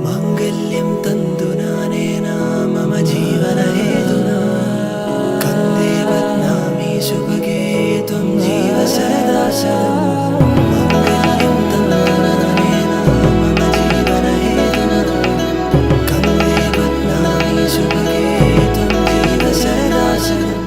माङ्गल्यं तन्तु नानेन मम जीवनहेतुना कन्दे बध्नामि सुभगे त्वं जीव सरदा शरम् माङ्गल्यं तन्तु नानेन मम जीवनहेतुना कन्दे बध्नामि सुभगे त्वं जीव सरदा शरम्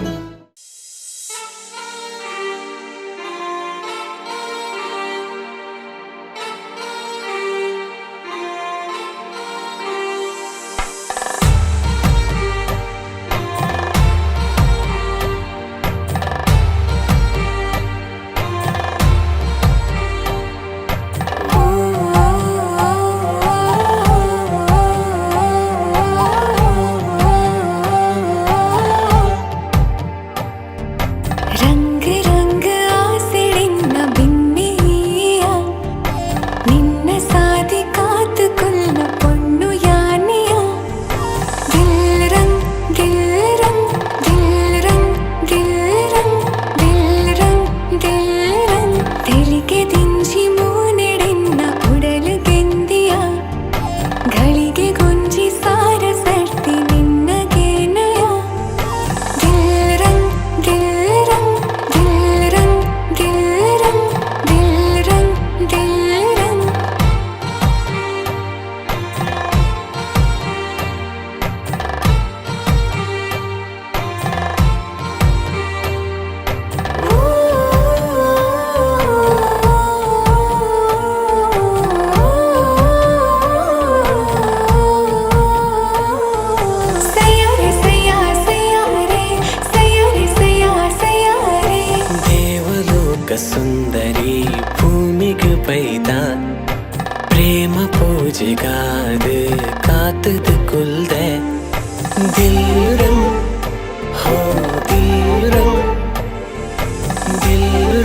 सुंदरी भूमिग पैदा प्रेम पूजेगाद कातद कुलदे दिल रंग हो दिल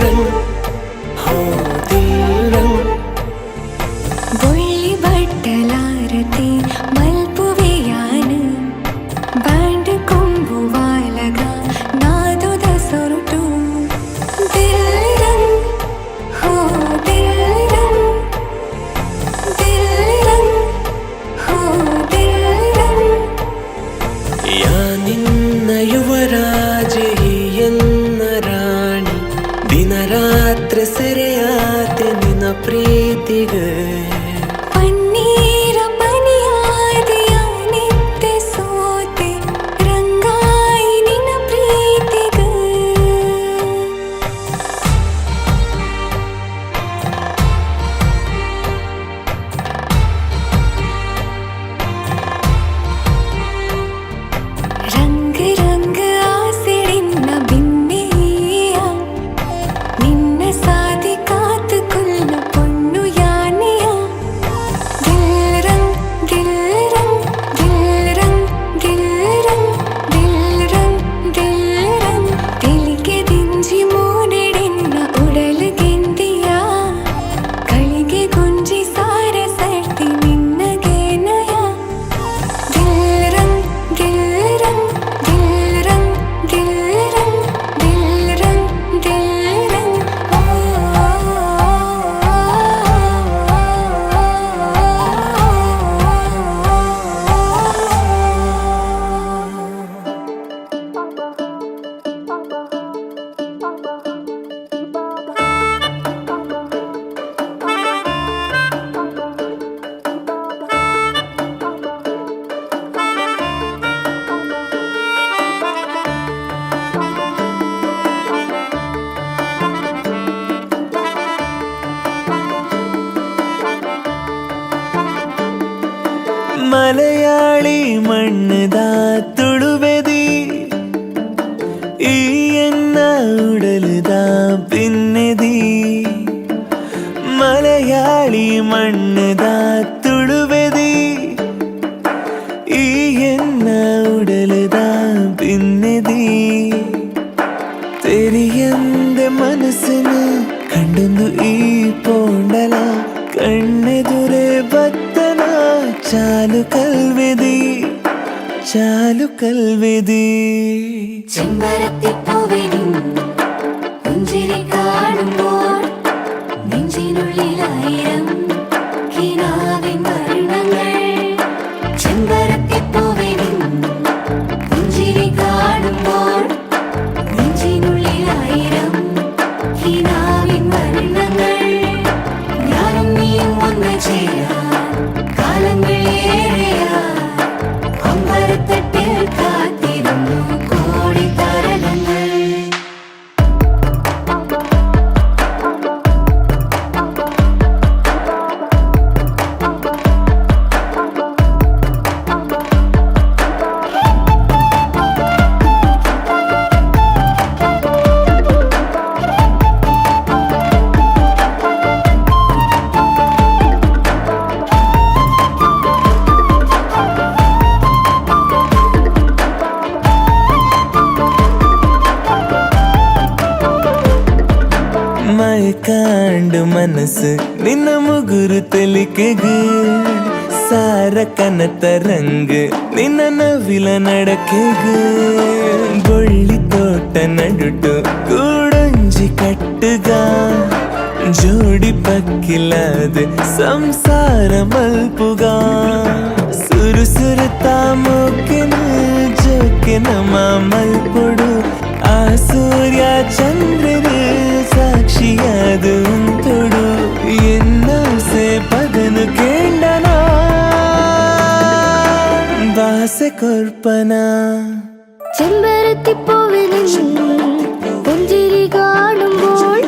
रंग हो दिल रंग बोली बट्टलारती मल्पुवेयान बैंड कुंभुवालगा नादुद सोरुटु युवराजे एन्न राणी दिन रात्र सೆರೆಯಾತೆ ನಿನ್ನ ಪ್ರೀತಿಗೆ ಪನ್ನೀರ ಪನಿಯಾದೆಯ ನಿತ್ಯ ಸೋತೆ ರಂಗಾಯಿ ನಿನ್ನ ಪ್ರೀತಿಗೆ ಮಲಯಾಳಿ ಮಣ್ಣದ ತುಳುವೆದಿ ಈ ಎನ್ನ ಉಡಲದ ಪಿನ್ನೆದಿ ಮಲಯಾಳಿ ಮಣ್ಣದ ತುಳುವೆದಿ ಈ ಎನ್ನ ಉಡಲದ ಪಿನ್ನೆದಿ ತೆರಿಯಂದೆ ಮನಸ್ಸಿನ ಕಂಡೊಂದು ಈ ಪೋಂಡಲ ಕಣ್ಣೆದುರೆ ಬತ್ತನ ಚಾಲು ಕಲ್ವೆದಿ ചെമ്പരത്തിപ്പൂവിടും പുഞ്ചിരി കാണുമ്പോൾ നെഞ്ചിനുള്ളിലായിരം കിനാവിൻ വർണ്ണങ്ങൾ ಮನಸ್ಸು ನಿನ್ನ ಮುಗುರು ತಲಿಕೆಗೆ ಸಾರಕನ ತರಂಗ ನಿನ್ನ ನವಿಲ ನಡಕೆಗೆ ಬೊಳ್ಳಿ ತೋಟ ನಡುಟು ಕೂಡೊಂಜಿ ಕಟ್ಟುಗ ಜೋಡಿ ಪಕ್ಕಿಲಾದ ಸಂಸಾರ ಮಲ್ಪುಗ ಸುರು ಸುರುತಾ ಮೋಕೆನ ಜೋಕೆನ ಮಲ್ಪೊಡು ಆ ಸೂರ್ಯ ಚಂದ್ರನ ಸಾಕ್ಷಿಯಾದ ಉಂಟೊಡು ಎನ್ನಸೆ ಪದನು ಕೇಂಡನ ഭാസ കൊർപ്പന ചെമ്പരത്തി പൂവിനിൽ പുഞ്ചിരി കാണുമ്പോൾ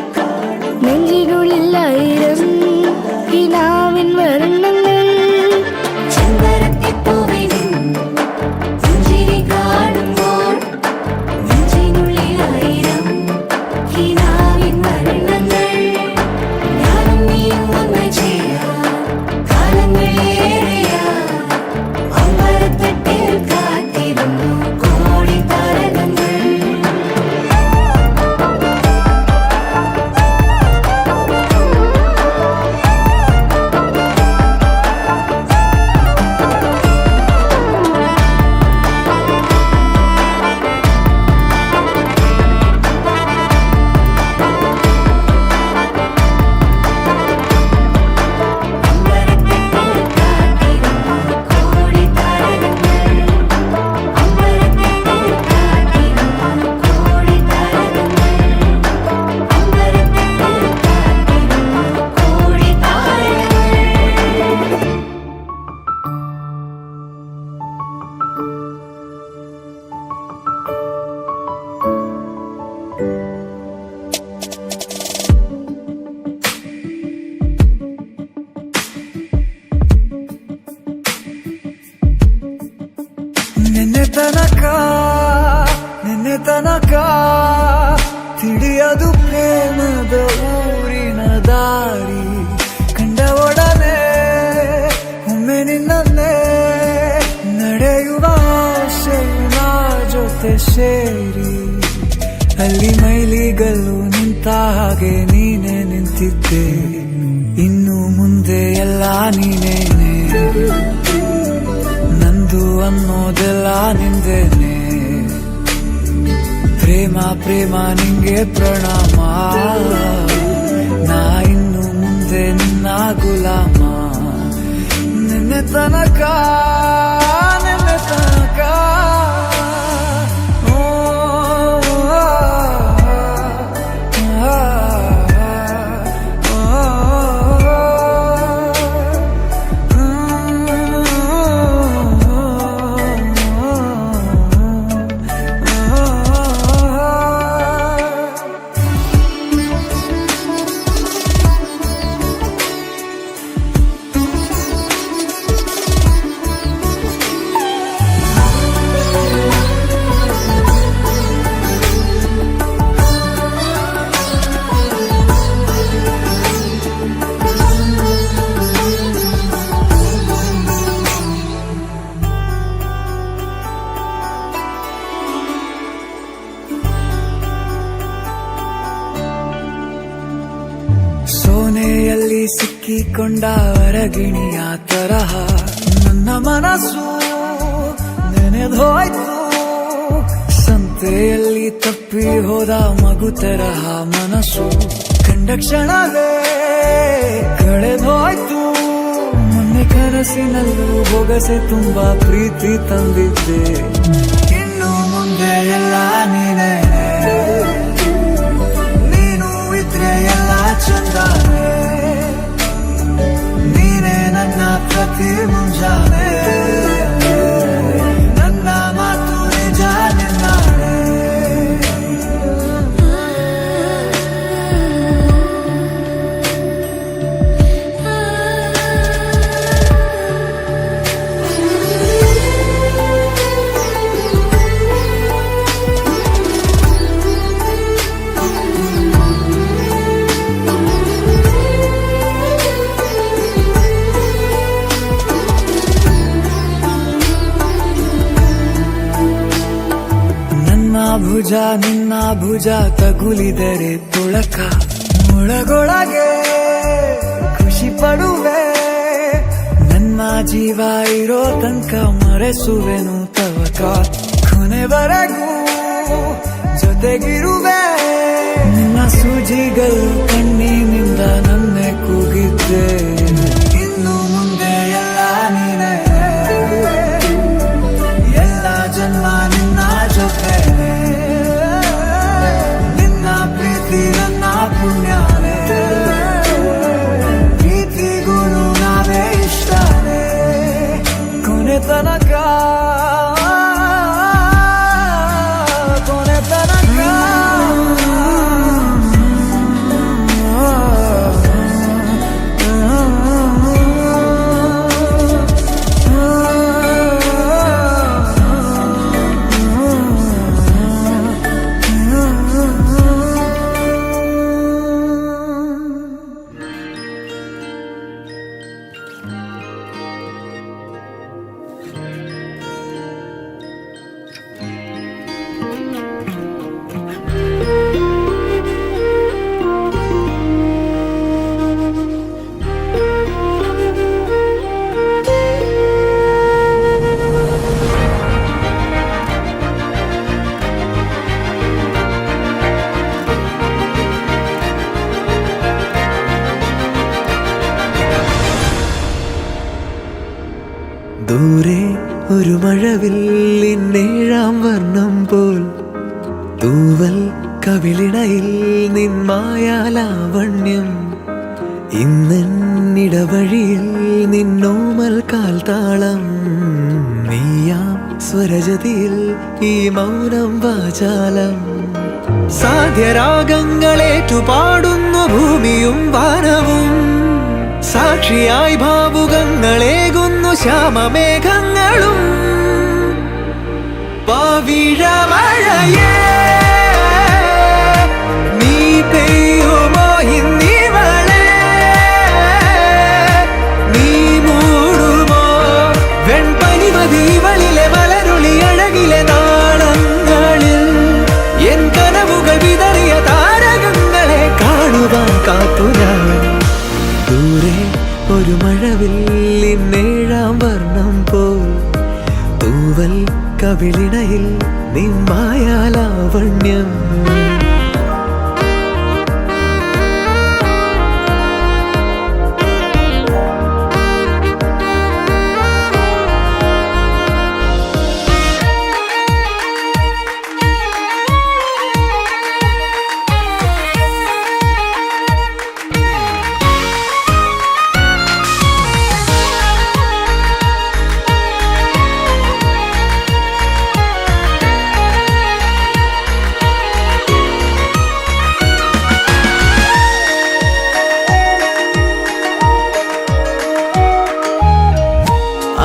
നെഞ്ചിനുള്ളിൽ ആയിരം കിനാവിൻ വർണ്ണങ്ങൾ ചെമ്പരത്തി പൂവിനിൽ പുഞ്ചിരി കാണുമ്പോൾ നെഞ്ചിനുള്ളിൽ ആയിരം കിനാവിൻ വർണ്ണങ്ങൾ ഞാനും നീയും ഒന്ന് ചേരാം കാലങ്ങളേറെയാ അമ്പലത്തട്ടിൽ കാത്തിരുന്നു കോടി താരകങ്ങൾ ನಿನ್ನೆ ತನಕ ತಿಳಿಯದು ಪ್ರೇಮದ ಊರಿನ ದಾರಿ ಕಂಡ ಒಡನೆ ಒಮ್ಮೆ ನಿನ್ನೇ ನಡೆಯುವ ಆಸೆಯ ಜೊತೆ ಸೇರಿ ಅಲ್ಲಿ ಮೈಲಿಗಲ್ಲು ನಿಂತ ಹಾಗೆ ನೀನೆ ನಿಂತಿದ್ದೆ ಇನ್ನು ಮುಂದೆ ಎಲ್ಲ ನೀನೇನೆ ನಂದು ಅನ್ನೋದೆಲ್ಲ ನಿಂದೇನೆ ಪ್ರೇಮ ಪ್ರೇಮ ನಿಂಗೆ ಪ್ರಣಾಮ ನಾ ಇನ್ನು ಮುಂದೆ ನಿನ್ನ ಗುಲಾಮ ನಿನ್ನೆ ತನಕ ಓ, ಸೋನೆಯಲ್ಲಿ ಸಿಕ್ಕಿಕೊಂಡ ಅರಗಿಣಿಯ ತರಹ ನನ್ನ ಮನಸ್ಸು ನೆನೆದೋಯ್ತು ಸಂತೆಯಲ್ಲಿ ತಪ್ಪಿ ಹೋದ ಮಗು ತರಹ ಮನಸ್ಸು ಕಂಡ ಕ್ಷಣವೇ ಕಳೆದೋಯ್ತು ಮೊನ್ನೆ ಕನಸಿನಲ್ಲೂ ಬೊಗಸೆ ತುಂಬಾ ಪ್ರೀತಿ ತಂದಿದ್ದೆ ಇನ್ನು ಮುಂದೆ ಎಲ್ಲ ನೀನೇ ಎಲ್ಲ ಚಂದಾನೆ ನೀನೇ ನನ್ನ ಪ್ರತಿ ಮುಂಜಾನೆ ನನ್ನ ಮಾತು ನಿಜ ನಿನ್ನಾಳೆ ಭುಜ ನಿನ್ನ ಭುಜ ತಗುಲಿದರೆ ತುಳಕ ಮುಳಗೊಳಗೆ ಖುಷಿ ಪಡುವೆ ನನ್ನ ಜೀವ ಇರೋ ತನಕ ಮರೆಸುವೆನು ತವಕ ಕೊನೆವರೆಗೂ ಜೊತೆಗಿರುವೆ ನಿನ್ನ ಸೂಜಿಗಳು ಕಣ್ಣಿನಿಂದ ನನ್ನೆ ಕೂಗಿದ್ದೆ ಇನ್ನು ಮುಂದೆ ಎಲ್ಲ ನೀನೇ ಎಲ್ಲ ಜನ್ಮ ನಿನ್ನ ಜೊತೆ ನಿನ್ನ ಪ್ರೀತಿ ನನ್ನ ಪುಣ್ಯನೇ ಪ್ರೀತಿಗೂ ನಾವೇ ಇಷ್ಟನೇ ಕೊನೆ ತನಕ ദൂരെ ഒരു മഴവില്ലിന്നേഴാം വർണ്ണം പോൽ തൂവൽ കവിളിണയിൽ നിന്മായാലാവണ്യം ഇന്നിടവഴിയിൽ നിന്നോമൽ കാൽത്താളം നീയാം സ്വരജതിയിൽ ഈ മൗനം വാചാലം സാധ്യരാഗങ്ങളേറ്റുപാടുന്നു ഭൂമിയും വാനവും സാക്ഷിയായി ഭാവുകങ്ങളേകുന്നു ശ്യാമമേഘങ്ങളും പവിഴമഴയേ നീ പെയ്യുമോ ഇന്നിവളെ നീ മൂടുമോ വെൺപനിമതിവളിലെ മലരുളി അഴകിലെ നാളങ്ങളിൽ എൻ കനവുകൾ വിതറിയ താരകങ്ങളെ കാണുവാൻ കാത്തു ഞാൻ ദൂരെ ഒരു മഴവില്ലിന്നേഴാം വർണ്ണം പോൽ തൂവൽ കവിളിണയിൽ നിന്മായാലാവണ്യം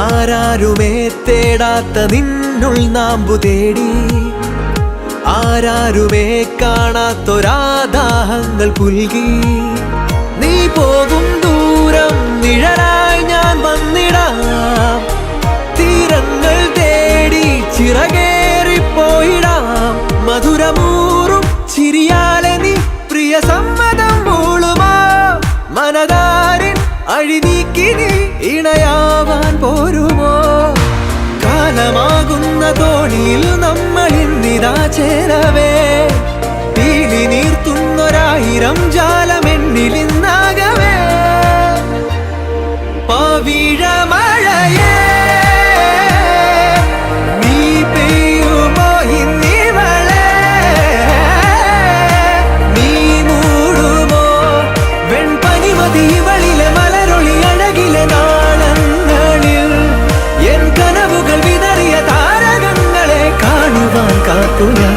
ആരാരുമേ തേടാത്ത നിന്നുൾ നാമ്പു തേടി ആരാരുമേ കാണാത്തൊരാദാഹങ്ങൾ പുൽകി നീ പോകും ദൂരം നിഴലായി ഞാൻ വന്നിടാം തീരങ്ങൾ തേടി ചിറകേറിപ്പോയിടാം മധുരമൂറും ചിരിയാലെ നീ പ്രിയ സമ്മതം മൂളുമാ മനതാരിൻ അഴിനീക്കി നീ ഇണയാവാൻ പോരുമോ കാലമാകുന്ന തോണിയിൽ നമ്മൾ ഇന്നിതാ ചേരവേ പീലി നീർത്തുന്നൊരായിരം ജാലമെന്നിലിന്നാകവേ പവിഴമഴയേ നീ പെയ്യുമോ ഇന്നിവളെ നീ മൂടുമോ വെൺപനിമതിവളിലെ മലരൊളി അഴകിലെ നാളങ്ങളിൽ എൻ കനവുകൾ വിതറിയ താരകങ്ങളെ കാണുവാൻ കാത്തു ഞാൻ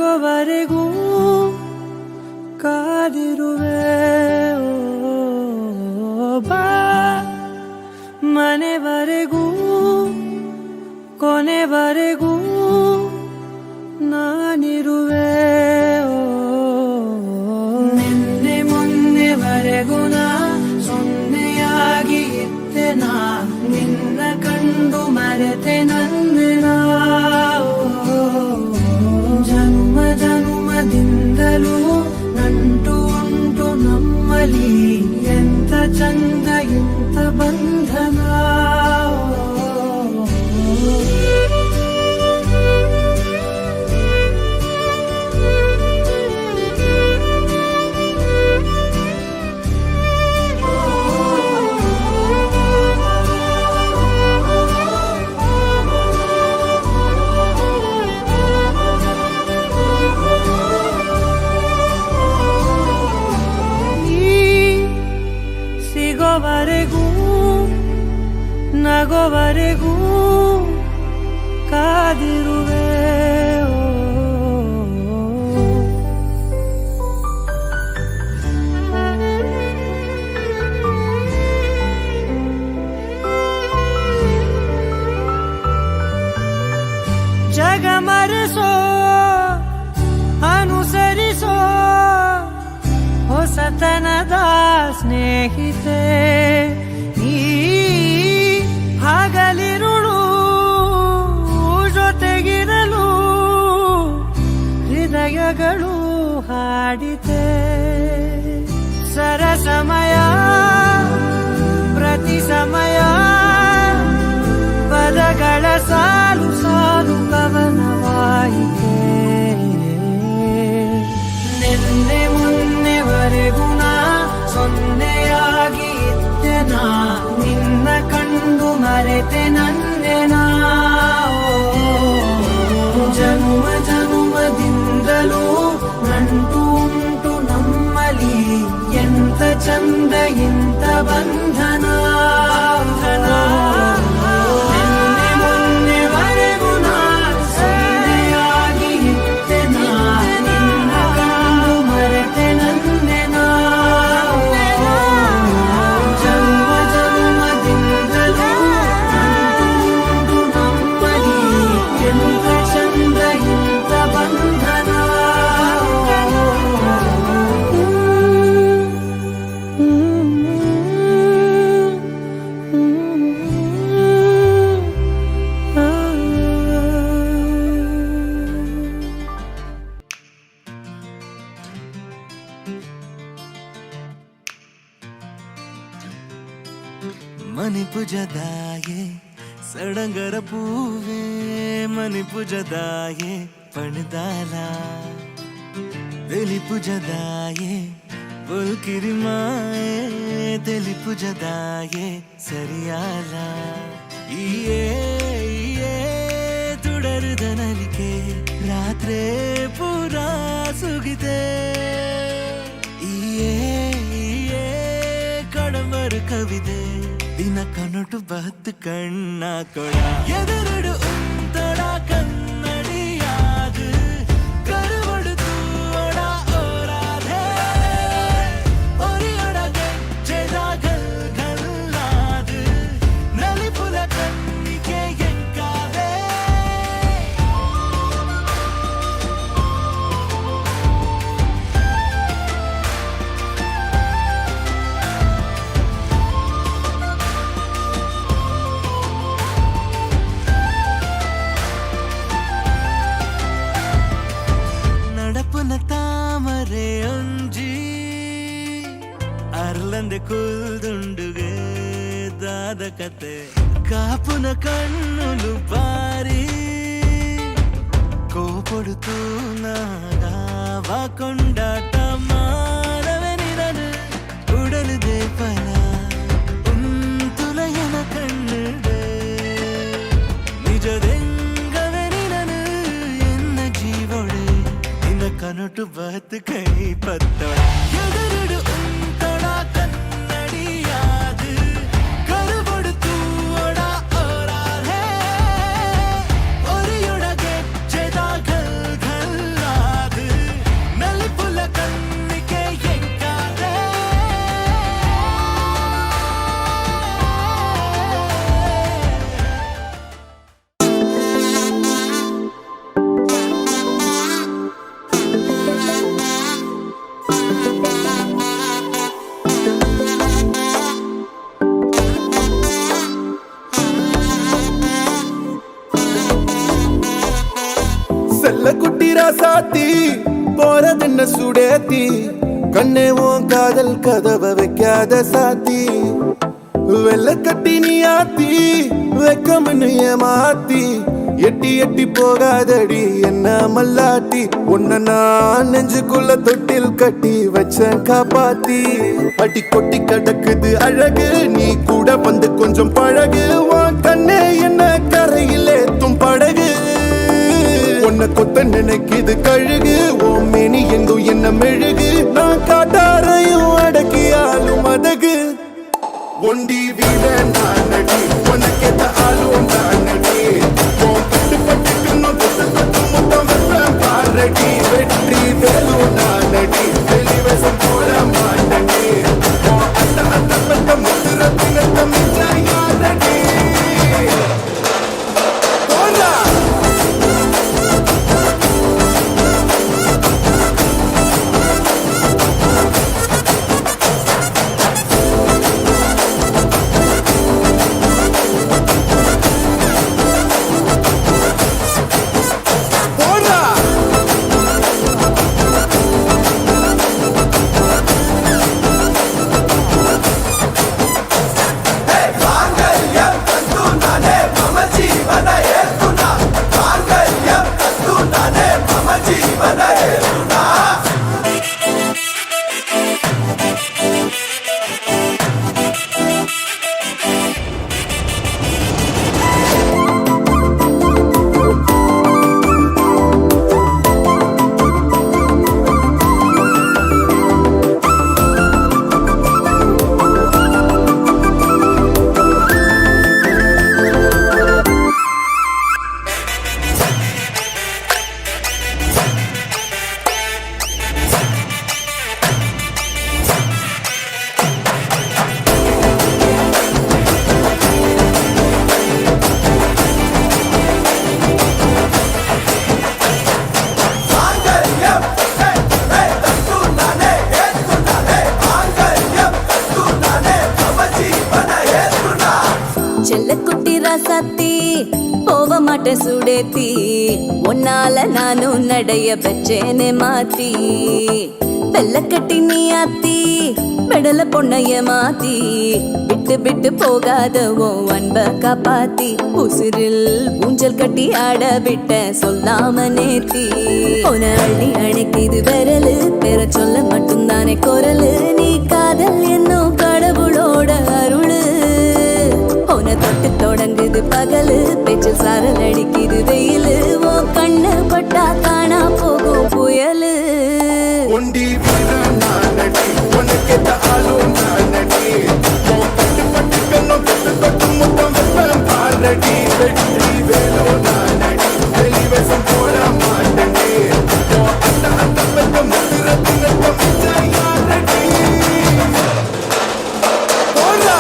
ನಗೋವರೆಗೂ ಕಾದಿರುವೆ ಬಾ ಮನೆವರೆಗೂ ಕೊನೆವರೆಗೂ ನಾನಿರುವೆ ನಿನ್ನೆ ಮೊನ್ನೆವರೆಗೂ ನಾ ಸೊನ್ನೆಯಾಗಿ ಇದ್ದೆ ನಾ ನಿನ್ನ ಕಂಡು ಮರೆತೆ ನನ್ನೆನ ಜನ್ಮ ಜನ್ಮದಿಂದಲೂ ನಂಟು ಉಂಟು ನಮ್ಮಲ್ಲಿ ಎಂತ ಚಂದ ಎಂತ ಬಂಧನ ಸಿಗೋವರೆಗೂ ನಗೋವರೆಗೂ ಕಾದಿರುವೆ ಜಗ ಮರೆಸೋ ಅನುಸರಿಸೋ ಹೊಸತನದ ಸ್ನೇಹಿತೆ ಈ ಹಗಲಿರುಳು ಜೊತೆಗಿರಲು ಹೃದಯಗಳು ಹಾಡಿತೆ ಸರಸಮಯ ಪ್ರತಿ ಸಮಯ ಪದಗಳ ಸಾಲು ಸಾಲು ಕವನವಾಯಿತೆ ನಿನ್ನೆ ಮೊನ್ನೆವರೆಗೂ ನಾ ಸೊನ್ನೆಯಾಗಿ ಇದ್ದೆ ನಾ ನಿನ್ನ ಕಂಡು ಮರೆತೆ ನನ್ನೆನ ಜನ್ಮ ಜನ್ಮದಿಂದಲೂ ನಂಟು ಉಂಟು ನಮ್ಮಲ್ಲಿ ಎಂತ ಚಂದ ಎಂತ ಬಂಧನ ನಿನ್ನೆ ಮೊನ್ನೆವರೆಗೂ ನಾ ಸೊನ್ನೆಯಾಗಿ ಇದ್ದೆ ನಾ ನಿನ್ನ ಕಂಡು ಮರೆತೆ ನನ್ನೆನ ಜನ್ಮ ಜನ್ಮದಿಂದಲೂ ನಂಟು ಉಂಟು ನಮ್ಮಲ್ಲಿ ಎಂತ ಚಂದ ಎಂತ ಬಂಧನ ಮಣಿಪುಜದಾಯೆ ಸಡಂಗರ ಪೂವೆ ಮಣಿಪುಜದಾಯೆ ಪಣದಾಲ ತಿಳಿಪುಜದಾಯೆ ಪುಲ್ಕಿರಿಮಾಯೆ ತಿಳಿಪುಜದಾಯೆ ಸರಿಯಾಲ ಈಯೇ ತುಡರುದ ನಲಿಕೆ ರಾತ್ರಿ ಪೂರಾ ಸುಗಿದೆ ಈಯೇ ಕಡಮರು ಕವಿದೆ ದಿನ ಕನೊಟು ಬತ್ತು ಕಣ್ಣ ಕೊಡ ಎದುರುಡು ಉಂತೊಡ ಕನ್ನಡಿಯಾದು ಕರುವಡುತ್ತು ಒಡ ಓರಾಧೆ ಒರಿಯೊಡ ಗೆಜ್ಜೆದ ಗಲ್ ಗಲ್ಲಾದು ನಲಿಪುಲ ಕಣ್ಣಿಗೆ ಎಂಕಾದೆ നടപ്പുന താമരെ ഒഞ്ചി അർലന്റെ കുൽതുണ്ടുകെ ദാദ കത്തെ കാപ്പുന കണ്ണുലു പാരി കോപൊടുത്തു നാഗാവ കൊണ്ടാട്ട മാനവനിരന് ഉടല് ദേപ്പന തുലയന കണ്ണിടെ നിജതെങ്കവനിരന് എന്ന ജീവോടെ നിന്ന കനൊട്ടു ബത്ത് കൈ പത്തോട എതിരുಡು ഉന്തോട കന്നടിയാത് കരുപൊടുത്തു ഒട ഓരാധെ ഒരിയൊട ಗೆಜ್ಜೆದ ಗಲ್ ಗಲ್ಲಾದು வெள்ள குட்டிரா சாத்தி போறதென்ன சுடேத்தி கண்ணே உன் காதல் கதவை வைக்காத சாத்தி வெள்ள கட்டி நீ ஆத்தி வெக்கம்னு ஏமாத்தி எட்டி எட்டி போகாதடி என்ன மல்லாட்டி உன்ன நான் நெஞ்சுக்குள்ள தொட்டில் கட்டி வச்ச காப்பாத்தி அடி கொட்டி கிடக்குது அழகு நீ கூட வந்து கொஞ்சம் பழகு உன் கண்ணே என்ன கரையில் ஏத்தும் படகு உன்னை கொத்த நினைக்குது கழுகு ஓ மேனி எங்கும் என்ன மெழுகு நான் காட்டாரையும் அடக்கியாலும் அதகு ஒண்டி வீட நானடி உனக்கேத்த ஆளும் நானடி பாரடி வெற்றி வேலு நானடி வெளிவசம் போட மாட்டடி அந்த அந்த பட்ட முத்துரத்தினத்த மிச்சாயாரடி போடா சத்தி போக மாட்டேன் சுடேத்தி உன்னால நானும் நடைய பச்சேனே மாத்தி வெள்ள கட்டி நீ ஆத்தி பெடல பொண்ணைய மாத்தி விட்டு விட்டு போகாத உன் அன்ப காப்பாத்தி உசிரில் ஊஞ்சல் கட்டி ஆட விட்ட சொல்லாம நேத்தி உன அள்ளி அணைக்குது விரலு பெற சொல்ல மட்டும்தானே குரலு நீ காதல் என்னும் கடவுளோட அருளு உன தொட்டு தொடங்குது பகலு பேச்சு சாரல் அடிக்குது வெயிலு ஓ கண்ணு பட்டா காணா போகும் புயலு ஒண்டி வீர நானடி உனக்கேத்த ஆளும் நானடி பட்டு பட்டு கண்ணும் தொட்டு தொட்டு முத்தம் வைப்பேன் பாரடி வெற்றி வேலோ நானடி வெளிவசம் போட மாட்டடி அந்த அந்த பட்ட முத்துரத்தினத்த மிச்சாயாரடி போடா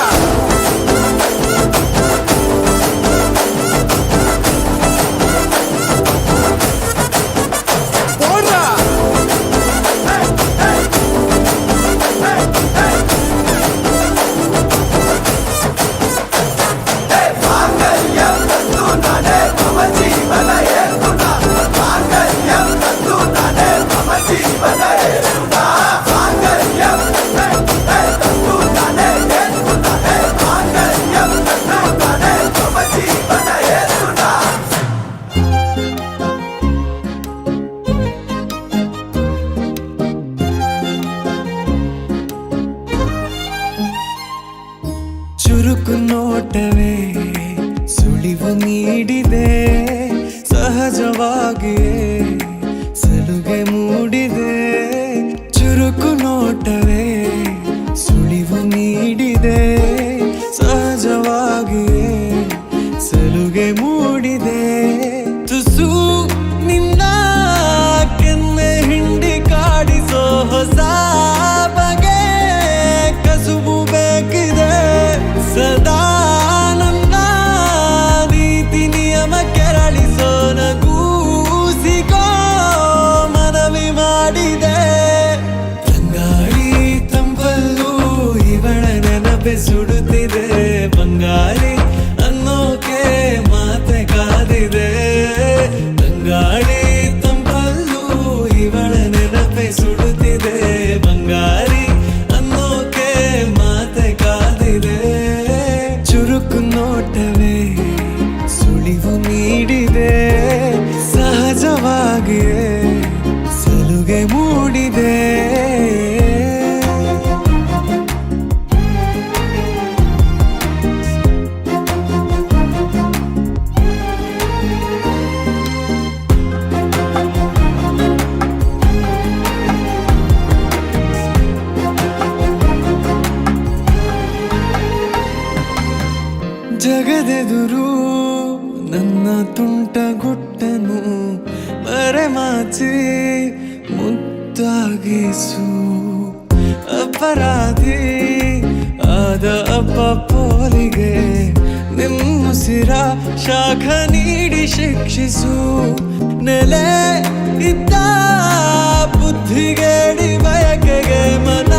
ಎದುರು ನನ್ನ ತುಂಟ ಗುಟ್ಟನು ಮರೆಮಾಚಿ ಮುದ್ದಾಗಿಸು ಅಪರಾಧಿ ಆದ ಅಪ್ಪ ಪೋಲಿಗೆ ನಿಮ್ಮುಸಿರ ಶಾಖ ನೀಡಿ ಶಿಕ್ಷಿಸು ನೆಲೆ ಇದ್ದ ಬುದ್ಧಿಗೇಡಿ ಬಯಕೆಗೆ ಮನ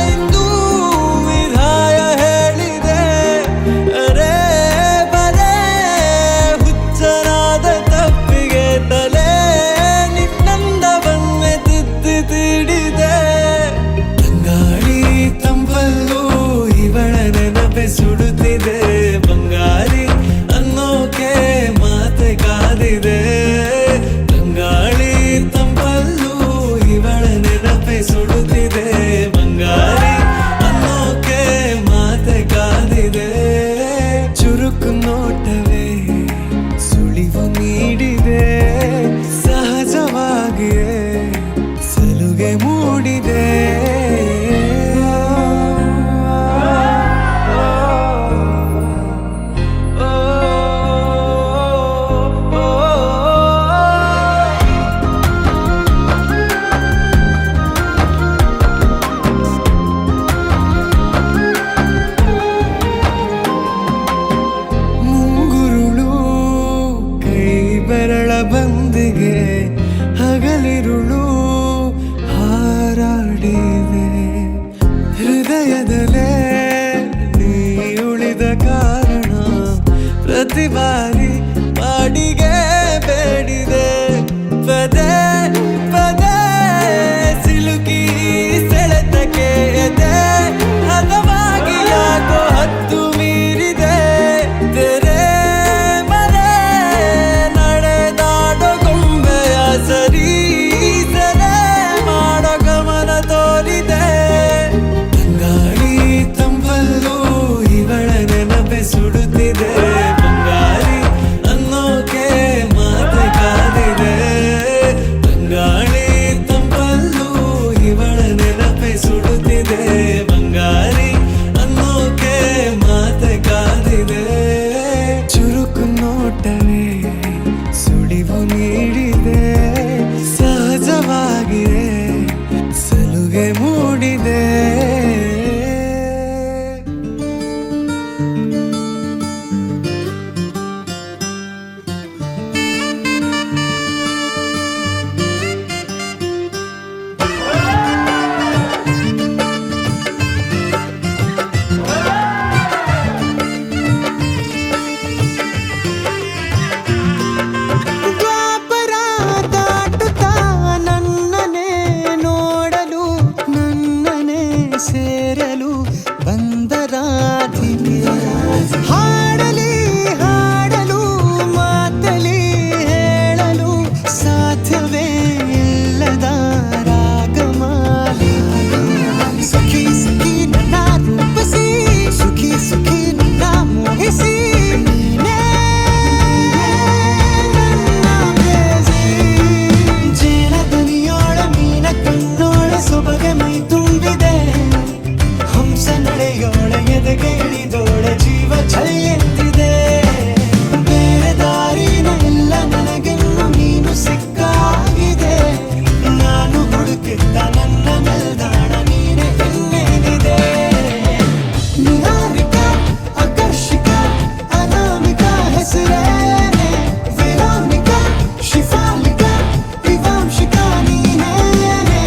ಇಂದು ವಿಧಾಯ ಹೇಳಿದೆ ಅರೆ ಬರೇ ಹುಚ್ಚನಾದ ತಪ್ಪಿಗೆ ತಲೆ ನಿನ್ನಂದವನ್ನೇ ತಿದ್ದಿ ತೀಡಿದೆ ತಂಗಾಳಿ ತಂಪಲ್ಲೂ ಇವಳ ನೆನಪೆ ಸುಡುತ್ತಿದೆ ಬಂಗಾರಿ ಅನ್ನೋಕೆ ಮಾತೆ ಕಾದಿದೆ ತಂಗಾಳಿ ತಂಪಲ್ಲೂ ಇವಳ ನೆನಪೆ ಸುಡುತ್ತಿದೆ ಬಂಗಾರಿ ಅನ್ನೋಕೆ ಮಾತೆ ಕಾದಿದೆ ಚುರುಕು ನೋಟವೇ ಸುಳಿವು ನೀಡಿದೆ ಸಹಜವಾಗಿಯೇ ಸಲುಗೆ ಮೂಡಿದೆ ಮುಂಗುರುಳು ಕೈ ಬೆರಳ ಬಂದಿಗೆ ಹಗಲಿರುಳು ಹಾರಾಡಿದೆ ಹೃದಯದಲ್ಲೇ ನೀ ಉಳಿದ ಕಾರಣ ಪ್ರತಿ ಬಾರಿ ಬಾಡಿಗೆ ಬೇಡಿದೆ ಪದೇ ಪದೇ ಸಿಲುಕಿ ಸೆಳೆತಕ್ಕೆ ಎದೆ ಹದವಾಗಿ ಯಾಕೋ ಹತ್ತು ಮೀರಿದೆ ತೆರೆ ಮರೆ ನಡೆದಾಡೋ ಗೊಂಬೆಯ ಸರಿ ಸೆರೆ ಮಾಡೋ ಗಮನ ತೋರಿದೆ ತಂಗಾಳಿ ತಂಪಲ್ಲೂ ಇವಳ ನೆನಪೆ ಸುಡುತ್ತಿದೆ ಬಂಗಾರಿ ಅನ್ನೋಕೆ ಮಾತೆ ಕಾದಿದೆ ತಂಗಾಳಿ ತಂಪಲ್ಲೂ ಇವಳ ನೆನಪೆ ಸುಡುತ್ತಿದೆ ಬಂಗಾರಿ ಅನ್ನೋಕೆ ಮಾತೆ ಕಾದಿದೆ ಚುರುಕು ನೋಟವೇ ಸುಳಿವು ನೀಡಿದೆ ಸಹಜವಾಗಿಯೇ ಸಲುಗೆ ಮೂಡಿದೆ ದ್ವಾಪರ ದಾಟುತ್ತಾ ನನ್ನನೆ ನೋಡಲು ನನ್ನನೆ ಸೇರಲು ಬಂದರಾಧಿಕೆ ಹಾಡಲಿ ಹಾಡಲು ಮಾತಲಿ ಹೇಳಲು ಸಾಧ್ಯವೇ ಇಲ್ಲದ ರಾಗಮಾಲಿ ಸಖಿ ಸಖಿ ನನ್ನ ರೂಪಿಸಿ ಸುಖಿ ಸುಖಿ ನನ್ನ ಮೋಹಿಸಿ ನೀನೇ ಜೇನದನಿಯೋಳ ಮೀನ ಕಣ್ಣೋಳ ಸೊಬಗೆ ಮೈ ತುಂಬಿದೆ ಹಂಸ ನಡೆಯೋಳ ಎದೆಗೆ ಇಳಿದೋಳ ಜೀವ ಚಲಿಯೆಂದಿದೆ ಬೇರೆ ದಾರಿನ ಇಲ್ಲ ನನಗೆನ್ನು ನೀನು ಸಿಕ್ಕಾಗಿದೆ ನಾನು ಹುಡುಕಿದ್ದ ನನ್ನ ನಿಲ್ದಾಣ ನೀನೆ ಇನ್ನೇನಿದೆ ನಿಹಾರಿಕ ಆಕರ್ಷಿಕ ಅನಾಮಿಕ ಹೆಸರೇನೆ ವೆರೋನಿಕ ಶಿಫಾಲಿಕ ವಿವಾಂಶಿಕ ನೀನೇನೆ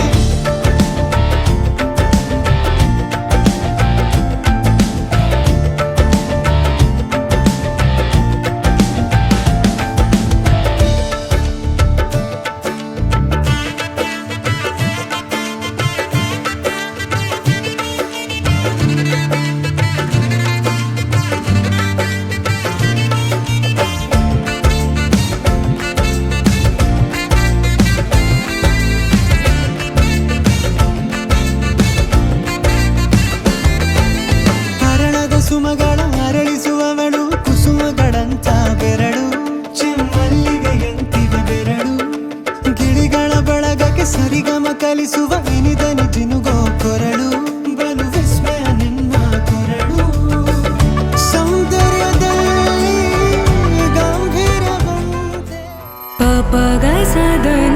ಹರಣದ ಸುಮಗಳ ಅರಳಿಸುವವಳು ಕುಸುಮಗಳಂತ ಬೆರಳು ಚೆಮ್ಮಲ್ಲಿಗೆಯಂತಿವೆ ಬೆರಳು ಗಿಳಿಗಳ ಬಳಗಕ್ಕೆ ಸರಿಗಮ ಕಲಿಸುವ ಇನಿದನಿ ಜಿನುಗೋ ಕೊರಳು ಬಲು ವಿಸ್ಮಯ ನಿನ್ನ ಕೊರಳು ಸೌಂದರ್ಯದಲ್ಲಿ ಪಗ ಸದ